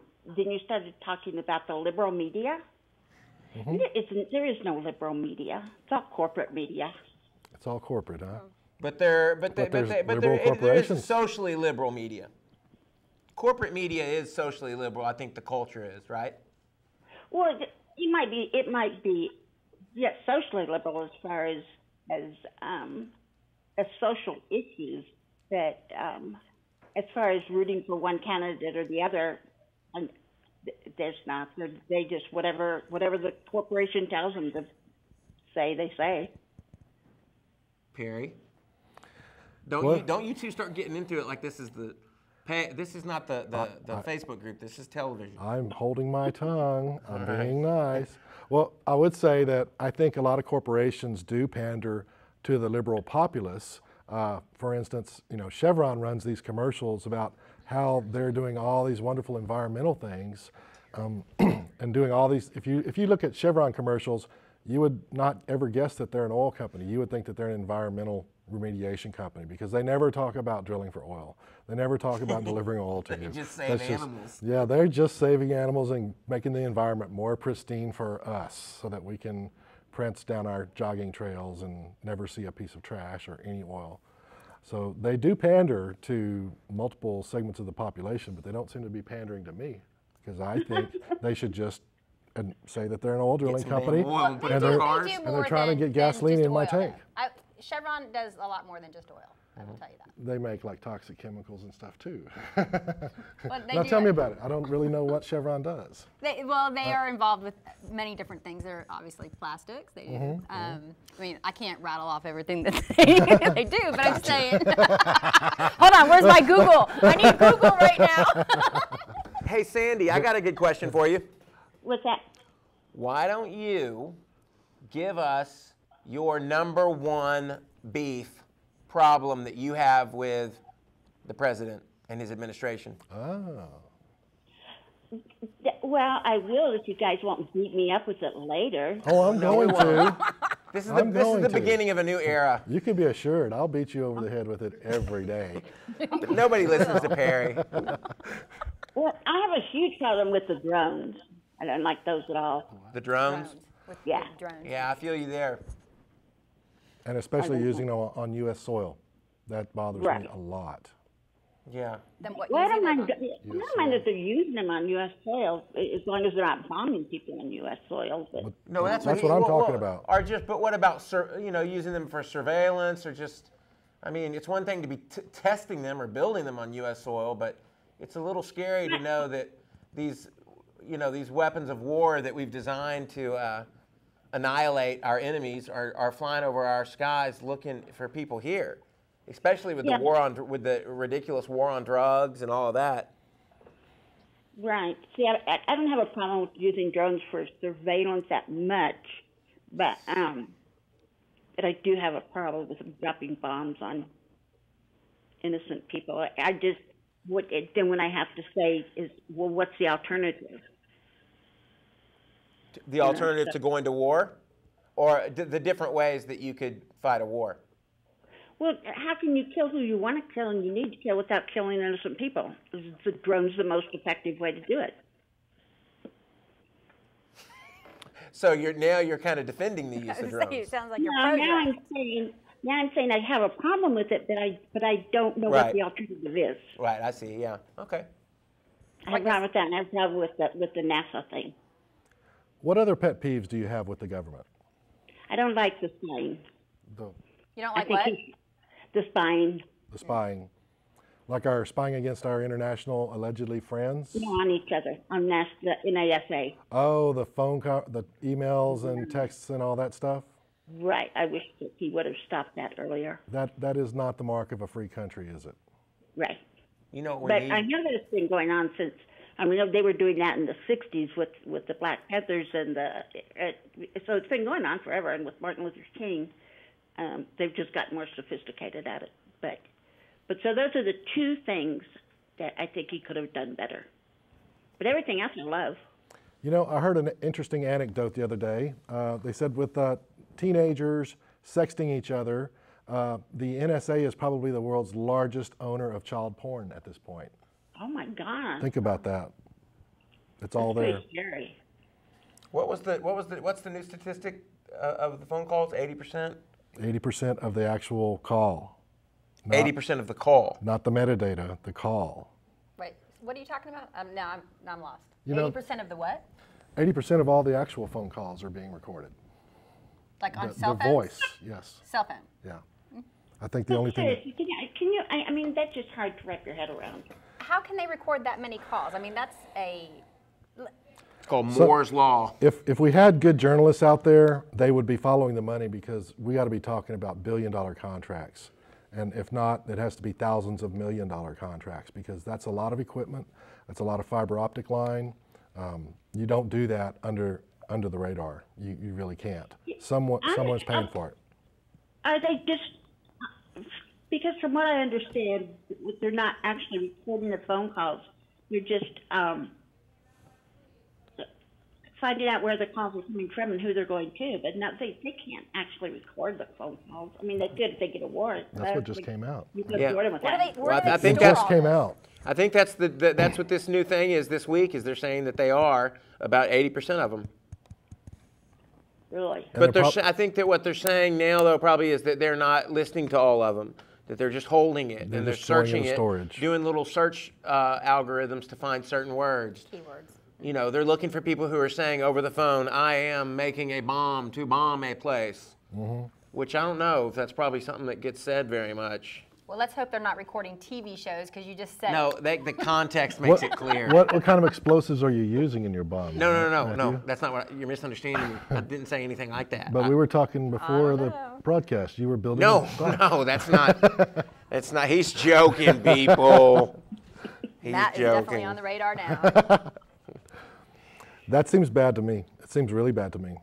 you started talking about the liberal media. Mm-hmm. There is no liberal media. It's all corporate media. It's all corporate, huh? But there is socially liberal media. Corporate media is socially liberal. I think the culture is, right? Well, it might be, yes, socially liberal as far as social issues, but as far as rooting for one candidate or the other, there's not. They just whatever the corporation tells them to say, they say. Perry, don't you two start getting into it like this is this is not the Facebook group. This is television. I'm holding my tongue. I'm being nice. Well, I would say that I think a lot of corporations do pander to the liberal populace. For instance, Chevron runs these commercials about how they're doing all these wonderful environmental things and doing all these. If you look at Chevron commercials, you would not ever guess that they're an oil company. You would think that they're an environmental remediation company because they never talk about drilling for oil. They never talk about delivering oil to you. They just save animals. Yeah, they're just saving animals and making the environment more pristine for us so that we can prance down our jogging trails and never see a piece of trash or any oil. So they do pander to multiple segments of the population, but they don't seem to be pandering to me because I think they should just say that they're an oil drilling company and they're trying to get gasoline in my tank. Chevron does a lot more than just oil. I will tell you that. They make like toxic chemicals and stuff too. But now tell me about it. I don't really know what Chevron does. They are involved with many different things. They're obviously plastics. They do. I mean, I can't rattle off everything that they do, but I'm saying. Hold on, where's my Google? I need Google right now. Hey, Sandy, I got a good question for you. What's that? Why don't you give us your number one beef problem that you have with the president and his administration? Oh. Well, I will if you guys won't beat me up with it later. Oh, I'm going to. This is the beginning of a new era. You can be assured I'll beat you over the head with it every day. Nobody listens to Perry. Well, I have a huge problem with the drones. I don't like those at all. The drones? Yeah. Drones. Yeah, I feel you there. And especially using them on U.S. soil. That bothers me a lot. Yeah. than what Well, I using don't them mind. on. I don't mind that they're using them on U.S. soil, as long as they're not bombing people in U.S. soil. But No, that's what I'm talking about. Or just, but what about using them for surveillance or just? I mean, it's one thing to be testing them or building them on U.S. soil, but it's a little scary to know that these weapons of war that we've designed to annihilate our enemies are flying over our skies looking for people here, especially with with the ridiculous war on drugs and all of that. right. See, I don't have a problem with using drones for surveillance that much, but I do have a problem with them dropping bombs on innocent people. I just then when I have to say is, well, what's the alternative? The alternative to going to war, or the different ways that you could fight a war. Well, how can you kill who you want to kill and you need to kill without killing innocent people? The drone's the most effective way to do it. So you're kind of defending the use of drones. It sounds like you're No, pro-drone. now I'm saying I have a problem with it, but I don't know what the alternative is. Right, I see. Yeah. Okay. I have a problem with that, and I have a problem with the NASA thing. What other pet peeves do you have with the government? I don't like the spying. You don't like what? The spying. The spying. Like our spying against our international allegedly friends? No, on each other, on the NASA. Oh, the the emails and texts and all that stuff? Right. I wish that he would have stopped that earlier. That is not the mark of a free country, is it? Right. You know, but I know that it's been going on since. I mean, they were doing that in the '60s with the Black Panthers and so it's been going on forever. And with Martin Luther King, they've just gotten more sophisticated at it. But so those are the two things that I think he could have done better. But everything else I love. You know, I heard an interesting anecdote the other day. They said with teenagers sexting each other, the NSA is probably the world's largest owner of child porn at this point. Oh my God! Think about that. It's all there. Pretty scary. What's the new statistic of the phone calls? 80%. 80% of the actual call. 80% of the call. Not the metadata, the call. Wait, what are you talking about? Now I'm lost. You know, 80% of the what? 80% of all the actual phone calls are being recorded. Like on cell phones? The voice, yes. Cell phone. Yeah. I think the only thing. Can you? I mean, that's just hard to wrap your head around. How can they record that many calls? I mean, that's It's called Moore's Law. If we had good journalists out there, they would be following the money because we got to be talking about billion-dollar contracts. And if not, it has to be thousands of million-dollar contracts because that's a lot of equipment. That's a lot of fiber optic line. You don't do that under the radar. You really can't. Someone's paying for it. Are they just, because from what I understand, they're not actually recording the phone calls. You're just finding out where the calls are coming from and who they're going to. But no, they can't actually record the phone calls. I mean, they could if they get a warrant. That's what just came out. You could reward them with that. I think that just came out. I think that's what this new thing is this week. Is they're saying that they are about 80% of them. Really? But I think that what they're saying now, though, probably is that they're not listening to all of them. That they're just holding it and they're searching it, doing little search algorithms to find certain words. Keywords. You know, they're looking for people who are saying over the phone, "I am making a bomb to bomb a place," which I don't know if that's probably something that gets said very much. Well, let's hope they're not recording TV shows because you just said. No, the context makes it clear. What kind of explosives are you using in your bomb? No. That's not what you're misunderstanding me. I didn't say anything like that. But we were talking before the broadcast. You were building. No, that's not. It's not. He's joking, people. He's Matt joking. is definitely on the radar now. That seems bad to me. It seems really bad to me.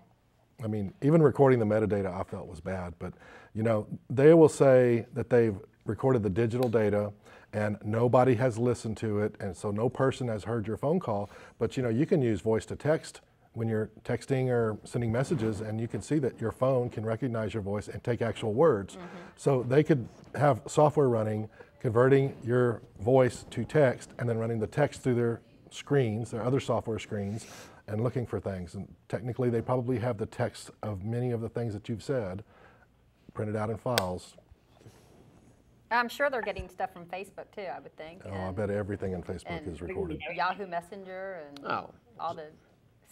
I mean, even recording the metadata I felt was bad. But, you know, they will say that they've recorded the digital data and nobody has listened to it. And so no person has heard your phone call. But, you know, you can use voice to text when you're texting or sending messages and you can see that your phone can recognize your voice and take actual words. So they could have software running, converting your voice to text and then running the text through their screens, their other software screens, and looking for things. And technically, they probably have the text of many of the things that you've said printed out in files. I'm sure they're getting stuff from Facebook too, I would think. Oh, I bet everything in Facebook is recorded. Yahoo Messenger and all the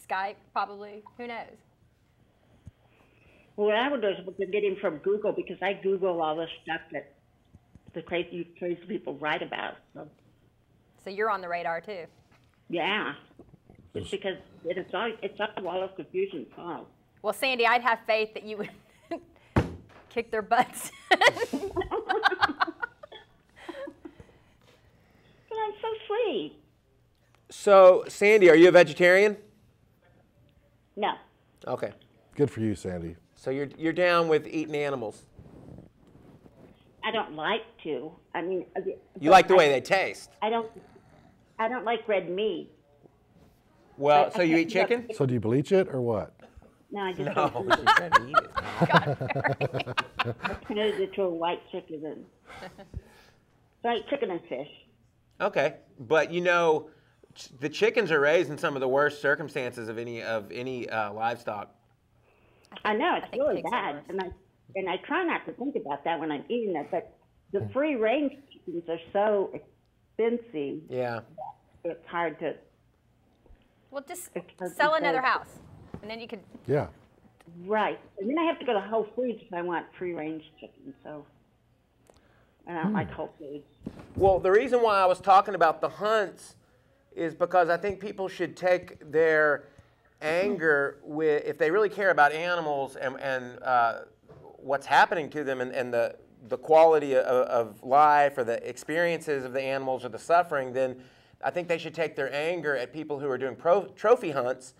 Skype, probably. Who knows? Well, what I would do is they're getting from Google, because I Google all the stuff that the crazy people write about. So you're on the radar too. Yeah, just because it's up to Wall of Confusion solved. Well, Sandy, I'd have faith that you would kick their butts. But I'm so sweet. So, Sandy, are you a vegetarian? No. Okay. Good for you, Sandy. So you're down with eating animals. I don't like to. I mean, You like the way they taste. I don't like red meat. Well, I so you can't eat chicken? So do you bleach it or what? No, I just No, don't. you gotta eat it. I converted it to a white chicken and white chicken and fish. Okay, but you know, the chickens are raised in some of the worst circumstances of any livestock. I know it's think really pigs are bad, worse. and I try not to think about that when I'm eating it. But the free range chickens are so expensive. Yeah. It's hard to. Well, just It's hard to sell another say. house, and then you could. Yeah. Right, and then I have to go to Whole Foods if I want free range chicken. So I don't like Whole Foods. Well, the reason why I was talking about the hunts is because I think people should take their anger with, if they really care about animals and what's happening to them and the quality of life or the experiences of the animals or the suffering, then I think they should take their anger at people who are doing trophy hunts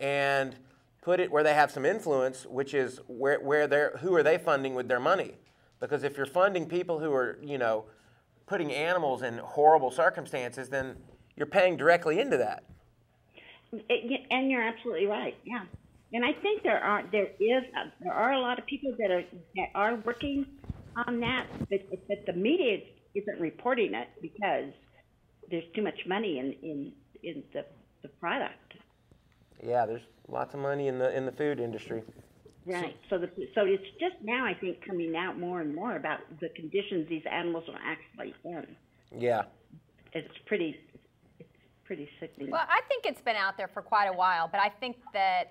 and put it where they have some influence, which is who are they funding with their money? Because if you're funding people who are, putting animals in horrible circumstances, then you're paying directly into that. And you're absolutely right. Yeah, and I think there are a lot of people that are working on that, but the media isn't reporting it because there's too much money in the product. Yeah, there's lots of money in the food industry. Right. So it's just now, I think, coming out more and more about the conditions these animals are actually in. Yeah. It's pretty sickening. Well, I think it's been out there for quite a while, but I think that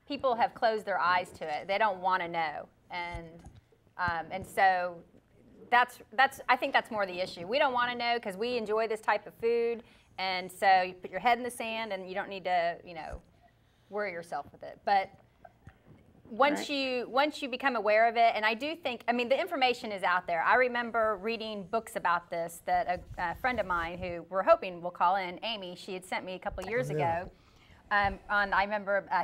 people have closed their eyes to it. They don't want to know, and so I think that's more the issue. We don't want to know because we enjoy this type of food, and so you put your head in the sand, and you don't need to, worry yourself with it. But once you become aware of it, and I do think, the information is out there. I remember reading books about this that a friend of mine who we're hoping will call in, Amy, she had sent me a couple years ago. I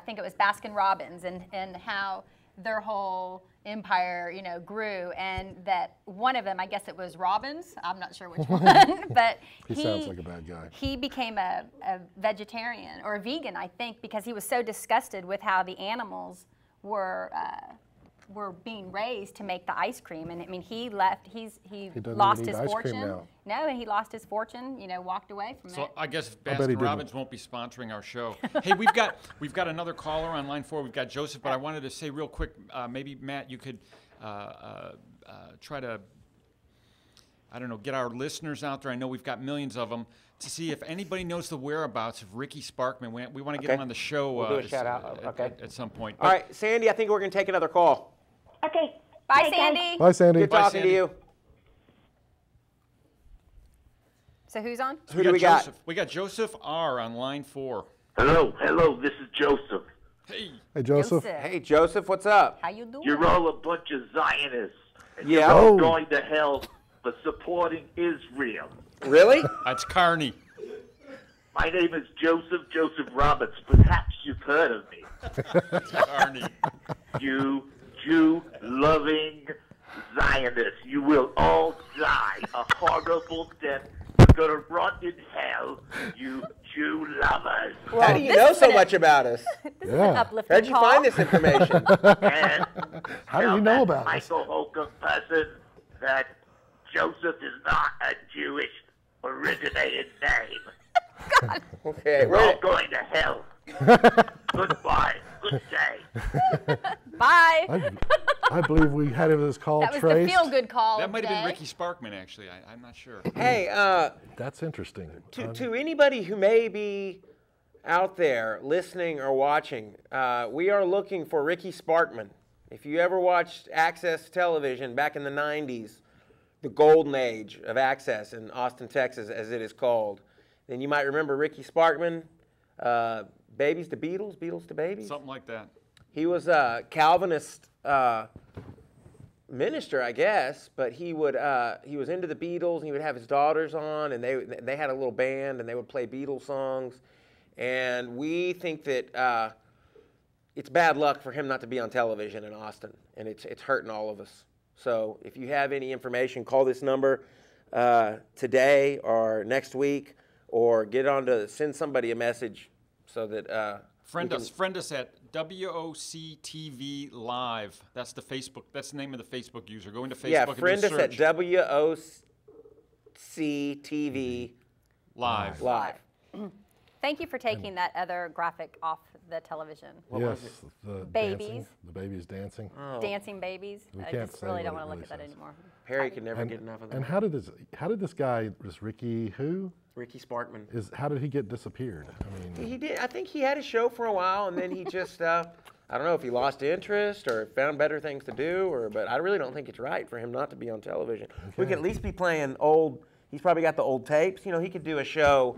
think it was Baskin Robbins and how their whole empire, grew, and that one of them, I guess it was Robbins, I'm not sure which one, but He sounds like a bad guy. He became a vegetarian or a vegan, I think, because he was so disgusted with how the animals were being raised to make the ice cream, and he left. He lost even his eat ice cream fortune. now. No, and he lost his fortune. Walked away from So it. I guess bet he Baskin Robbins won't be sponsoring our show. Hey, we've got another caller on line 4. We've got Joseph, but I wanted to say real quick, maybe Matt, you could try to, I don't know, get our listeners out there. I know we've got millions of them, to see if anybody knows the whereabouts of Ricky Sparkman. We want to get him on the show. We'll do a shout out. At some point. All right, Sandy, I think we're going to take another call. Okay. Bye, Hey, guys. Sandy. Bye, Sandy. Good talking Sandy. to you. So who's on? Who do we got? Joseph. We got Joseph R. on line 4. Hello, this is Joseph. Hey. Hey, Joseph. Hey, Joseph, what's up? How you doing? You're all a bunch of Zionists. And Yeah. you're all Oh. going to hell for supporting Israel. Really? That's Carney. My name is Joseph Roberts. Perhaps you've heard of me. Carney. You Jew-loving Zionists. You will all die a horrible death. You're going to rot in hell, you Jew lovers. How do you this know has so been a- much about us? This is an uplifting Where'd you call. find this information? And How do tell you know that about us? Michael Holcomb person that Joseph is not a Jewish originated name. Okay, We're all where, going to hell. Goodbye. Good day. Bye. I believe we had this call That was traced. the feel-good call. That of might the have been day. Ricky Sparkman, actually. I'm not sure. Hey, That's interesting. to anybody who may be out there listening or watching, we are looking for Ricky Sparkman. If you ever watched Access Television back in the 90s, the golden age of Access in Austin, Texas, as it is called, then you might remember Ricky Sparkman, Babies to Beatles, Beatles to Babies. Something like that. He was a Calvinist minister, I guess, but he was into the Beatles, and he would have his daughters on, and they had a little band, and they would play Beatles songs. And we think that it's bad luck for him not to be on television in Austin, and it's hurting all of us. So if you have any information, call this number today or next week, or send somebody a message so that Friend us at WOCTV Live. That's the Facebook. That's the name of the Facebook user. Go into Facebook. yeah, and friend do a us at search. WOCTV Live. Live. Thank you for taking that other graphic off the television. Yes, the Babies. dancing, the babies dancing. Dancing babies. We I can't just say really what don't it want to look really at that says. anymore. Perry could never get enough of that. And how did this guy, this Ricky who, Ricky Sparkman. how did he get disappeared? I mean, He did. I think he had a show for a while, and then he just, I don't know if he lost interest or found better things to do, but I really don't think it's right for him not to be on television. We could at least be playing he's probably got the old tapes. You know, he could do a show,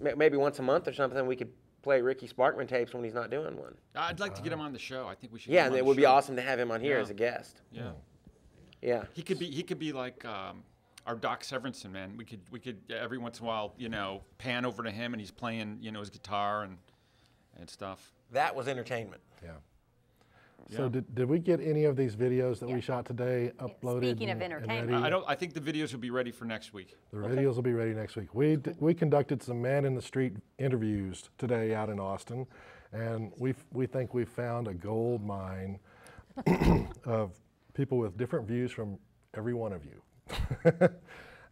maybe once a month or something. We could play Ricky Sparkman tapes when he's not doing one. I'd like to get him on the show. I think we should. Yeah, get him and on it the would be show. awesome to have him on here Yeah. as a guest. Yeah. Yeah. He could be like our Doc Severinsen, man. We could every once in a while, pan over to him and he's playing, his guitar and stuff. That was entertainment. yeah. So did we get any of these videos that we shot today uploaded? Speaking of and entertainment. ready? I think the videos will be ready for next week. The videos will be ready next week. We conducted some man in the street interviews today out in Austin, and we think we found a gold mine of people with different views from every one of you.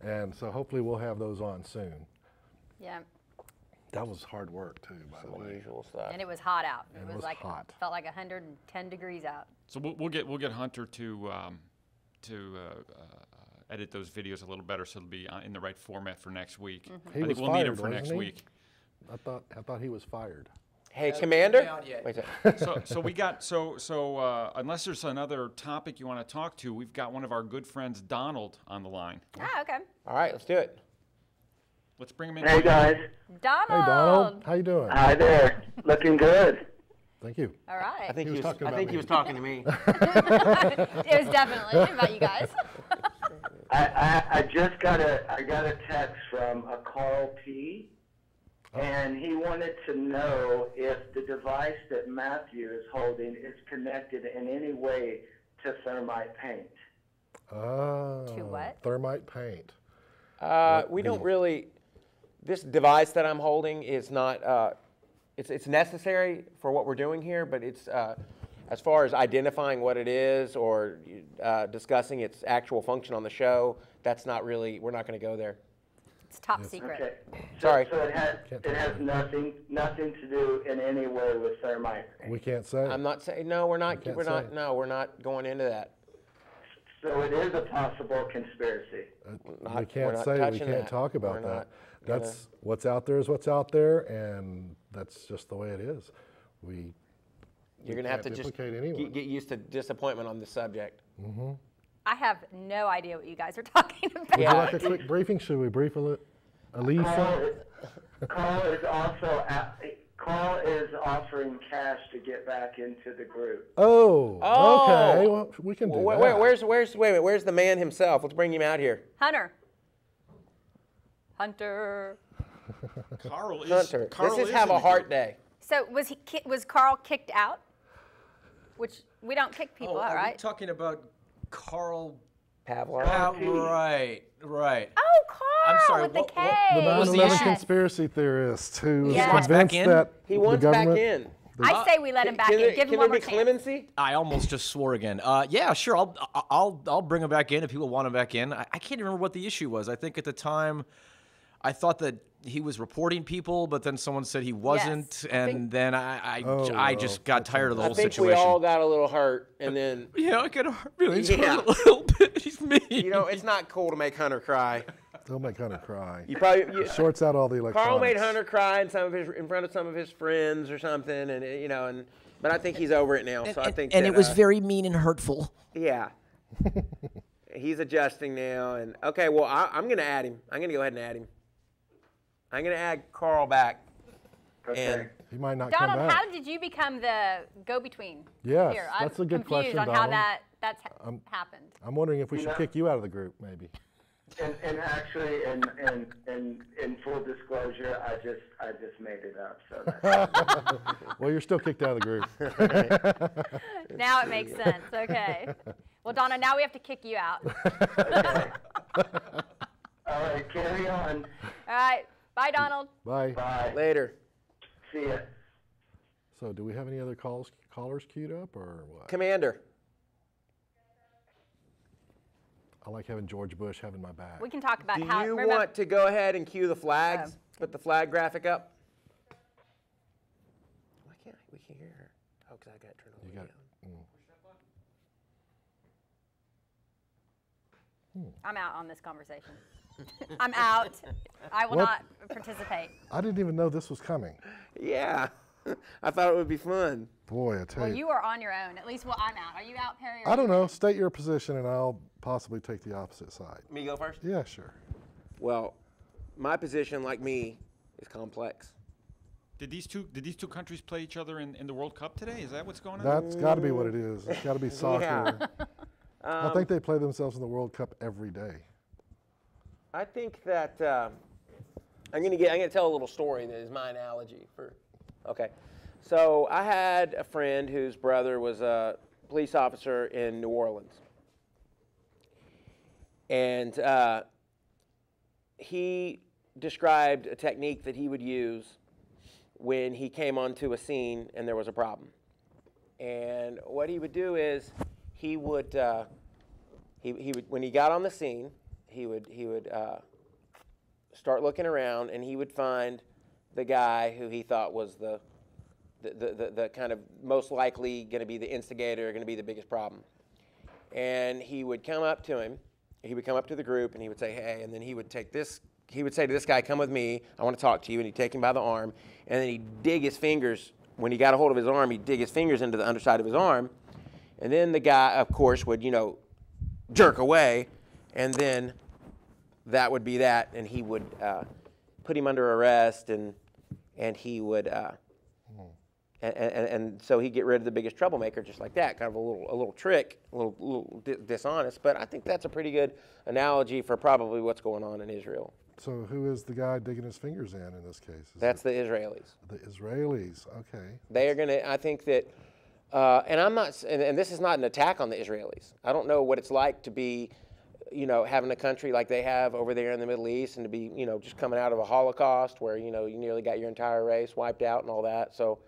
And so hopefully we'll have those on soon. Yeah. That was hard work too, by the way. Usual stuff. And it was hot out. And It was like hot. felt like 110 degrees out. So we'll get Hunter to edit those videos a little better so it'll be in the right format for next week. He I was think we'll need him fired, for next wasn't he? week. I thought he was fired. Hey, Commander. Wait a second. So we got unless there's another topic you want to talk to, we've got one of our good friends Donald on the line. Ah, okay. All right, let's do it. Let's bring him in. Hey guys, Donald. Hey Donald, how you doing? hi there. Looking good. Thank you. All right. I think He was talking about he me. was talking to me. It was definitely about you guys. I just got a text from a Carl P. And he wanted to know if the device that Matthew is holding is connected in any way to thermite paint. To what? Thermite paint. We don't really. This device that I'm holding is not. It's necessary for what we're doing here, but it's as far as identifying what it is or discussing its actual function on the show. That's not really. We're not going to go there. It's top secret. Okay. Sorry. So it has nothing to do in any way with thermite paint. We can't say. I'm not saying no. We're not. can't We're not. say. No, we're not going into that. So it is a possible conspiracy. We we're can't not say. We touching can't that. talk about We're that. not That's what's out there is what's out there, and that's just the way it is. You're going to have to can't just duplicate anyone. get used to disappointment on this subject. I have no idea what you guys are talking about. Would you like a quick briefing? Should we brief Elisa? Carl is offering cash to get back into the group. Oh, Oh. okay. Well, we can do that. Where's the man himself? Let's bring him out here. Hunter. Hunter. Carl is. Hunter. Carl This is is Have in a the Heart group. Day. So was Carl kicked out? Which we don't kick people out, Are we right? talking about Carl? Pavlov. Right. Oh, Carl I'm sorry, with the what- K. The was the 9/11 issue? conspiracy theorist who was Yes. Wants back convinced in? that He the wants back government. in. I say we let him back in. Give him Can one there more be chance. clemency? I almost just swore again. Yeah, sure. I'll bring him back in if people want him back in. I can't remember what the issue was. I think at the time, I thought that he was reporting people, but then someone said he wasn't, and then I just got tired of the I whole think situation. we all got a little hurt, and then Yeah, I got feelings Yeah. hurt a little bit. He's mean. you know it's not cool to make Hunter cry. Don't make Hunter cry. You probably Shorts out all the electronics. Carl made Hunter cry in front of some of his friends or something, and but I think he's over it now. So I think and that, it was very mean and hurtful. yeah. He's adjusting now, and okay. Well, I'm going to add him. I'm going to go ahead and add him. I'm going to add Carl back. Okay. And He might not Donald, come back. how did you become the go-between? Yes, here? that's I'm a good confused question, on how Donald. that's happened. I'm wondering if we You should know- kick you out of the group, maybe. And actually, in full disclosure, I just made it up. So Well, you're still kicked out of the group. Now it makes sense. Okay. Well, Donna, now we have to kick you out. all right, carry on. All right. Bye, Donald. Bye. Bye. later. See ya. So, do we have any other callers queued up, or what? Commander. I like having George Bush having my back. We can talk about Do how. you remember- want to go ahead and cue the flags? Put the flag graphic up. Why can't we can't hear her? Oh, because I got to turn the You video got- on. I'm out on this conversation. I'm out. I will What? not participate. I didn't even know this was coming. Yeah, I thought it would be fun. Boy, I tell Well, you. you are on your own. At least, well, I'm out. Are you out, Perry? or I are don't you know. in? State your position, and I'll possibly take the opposite side. Me go first? Yeah, sure. Well, my position, like me, is complex. Did these two countries play each other in the World Cup today? Is that what's going on? That's got to be what it is. It's got to be soccer. Yeah. I think they play themselves in the World Cup every day. I think that I'm gonna tell a little story that is my analogy for. Okay, so I had a friend whose brother was a police officer in New Orleans, and he described a technique that he would use when he came onto a scene and there was a problem. And what he would do is he would when he got on the scene, he would start looking around, and he would find the guy who he thought was the kind of most likely going to be the instigator, going to be the biggest problem. And he would come up to him. He would come up to the group, and he would say, "Hey," and then he would take this. He would say to this guy, "Come with me. I want to talk to you." And he'd take him by the arm, and then he'd dig his fingers. When he got a hold of his arm, he'd dig his fingers into the underside of his arm, and then the guy, of course, would jerk away, and then that would be that, and he would put him under arrest, and he would and so he'd get rid of the biggest troublemaker just like that, kind of a little trick, a little dishonest. But I think that's a pretty good analogy for probably what's going on in Israel. So, who is the guy digging his fingers in this case? Is That's it the Israelis. the Israelis. Okay. They are going to, I think that, and I'm not, and this is not an attack on the Israelis. I don't know what it's like to be, having a country like they have over there in the Middle East, and to be, just coming out of a Holocaust where, you nearly got your entire race wiped out and all that. So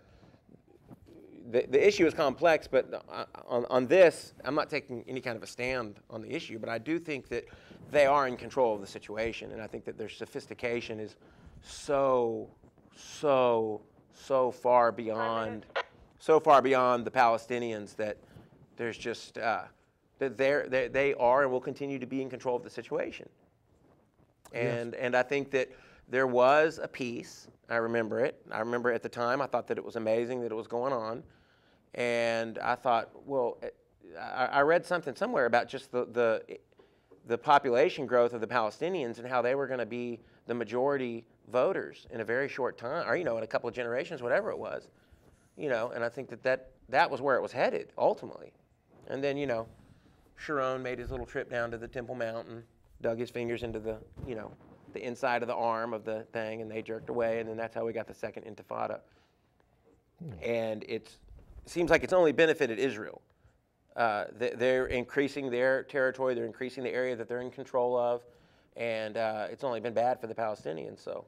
the issue is complex, but on this, I'm not taking any kind of a stand on the issue, but I do think that they are in control of the situation, and I think that their sophistication is so far beyond the Palestinians that there's just that they are and will continue to be in control of the situation. And I think that there was a peace. I remember it. I remember at the time I thought that it was amazing that it was going on, and I thought, well, I read something somewhere about just the population growth of the Palestinians and how they were going to be the majority voters in a very short time, or in a couple of generations, whatever it was, and I think that was where it was headed ultimately. And then Sharon made his little trip down to the Temple Mount and dug his fingers into the the inside of the arm of the thing, and they jerked away, and then that's how we got the second Intifada. And it seems like it's only benefited Israel. They're increasing their territory, they're increasing the area that they're in control of, and it's only been bad for the Palestinians. So,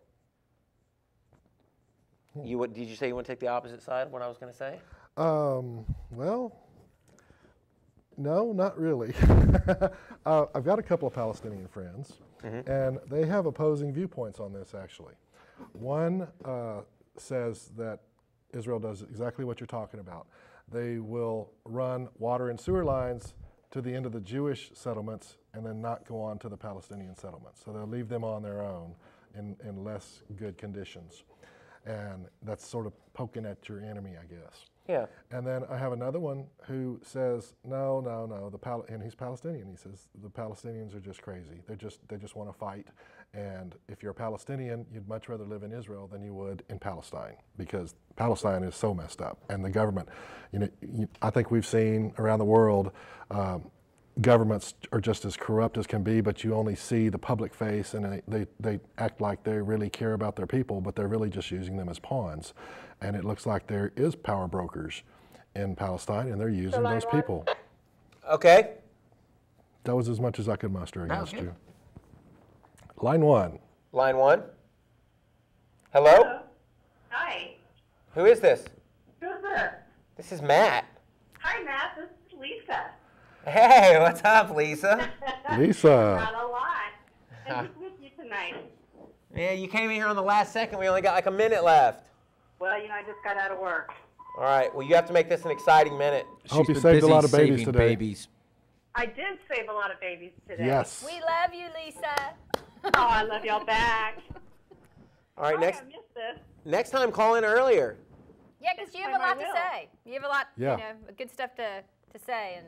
did you say you want to take the opposite side of what I was going to say? Well, No, not really. I've got a couple of Palestinian friends, and they have opposing viewpoints on this, actually. One says that Israel does exactly what you're talking about. They will run water and sewer lines to the end of the Jewish settlements and then not go on to the Palestinian settlements. So they'll leave them on their own in less good conditions. And that's sort of poking at your enemy, I guess. Yeah. And then I have another one who says, no, and he's Palestinian. He says the Palestinians are just crazy. They just want to fight. And if you're a Palestinian, you'd much rather live in Israel than you would in Palestine, because Palestine is so messed up. And the government, I think we've seen around the world, governments are just as corrupt as can be, but you only see the public face, and they act like they really care about their people, but they're really just using them as pawns. And it looks like there is power brokers in Palestine, and they're using those people. Okay. That was as much as I could muster against you. Line one. Line one. Hello? Hi. Who is this? Who's this? This is Matt. Hi, Matt. This is Lisa. Hey, what's up, Lisa? Lisa. Not a lot. And who's with you tonight? Yeah, you came in here on the last second. We only got like a minute left. Well, I just got out of work. All right. Well, you have to make this an exciting minute. I hope you saved a lot of babies today. I did save a lot of babies today. Yes. We love you, Lisa. Oh, I love y'all back. All right, I missed this. next time call in earlier. Yeah, because you have a lot to say. You have a lot, Yeah. Good stuff to say, and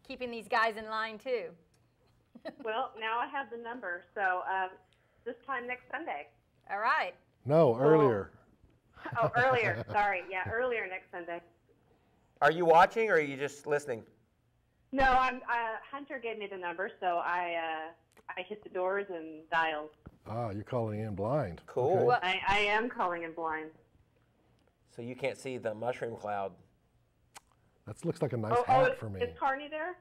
keeping these guys in line too. Well, now I have the number, so this time next Sunday. All right. No, earlier. Oh, earlier. Sorry. Yeah, earlier next Sunday. Are you watching or are you just listening? No, Hunter gave me the number, so I hit the doors and dialed. Ah, you're calling in blind. Cool. Okay. Well, I am calling in blind. So you can't see the mushroom cloud. That looks like a nice hat for me. Is Carney there?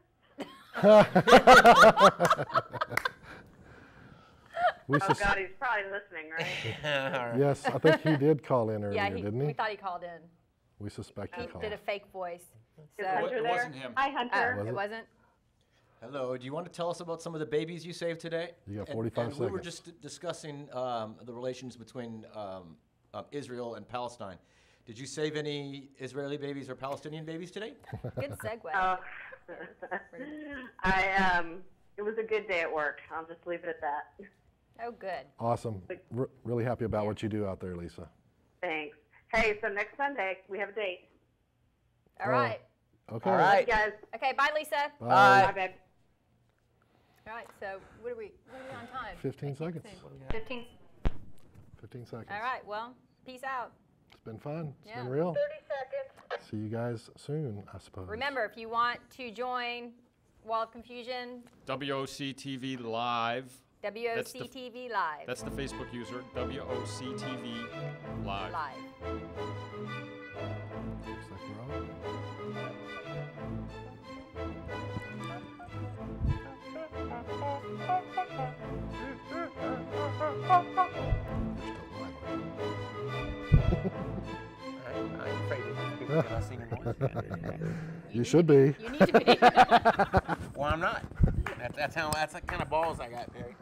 We Oh, God, he's probably listening, right? Yes, I think he did call in earlier, yeah, didn't he? we thought he called in. We suspect he He called. did a fake voice. Is So, Hunter It there? wasn't him. Hi, Hunter. it wasn't? Hello, do you want to tell us about some of the babies you saved today? You got 45 and we were seconds. just discussing the relations between Israel and Palestine. Did you save any Israeli babies or Palestinian babies today? Good segue. Oh, it was a good day at work. I'll just leave it at that. Oh, good. Awesome. Really happy about what you do out there, Lisa. Thanks. Hey, so next Sunday, we have a date. All right. Okay. All Love right. you guys. Okay, bye, Lisa. Bye. Bye, babe. All right, so what are we on time? 15 seconds. 15. 15 seconds. All right, well, peace out. It's been fun. It's Yeah. been real. 30 seconds. See you guys soon, I suppose. Remember, if you want to join Wall of Confusion, WOCTV Live. WOCTV Live. That's the Facebook user, WOCTV Live. Live. Looks like we're on. I'm afraid of people when I sing in You should be. You need to be. Well, I'm not. That's the kind of balls I got, Barry.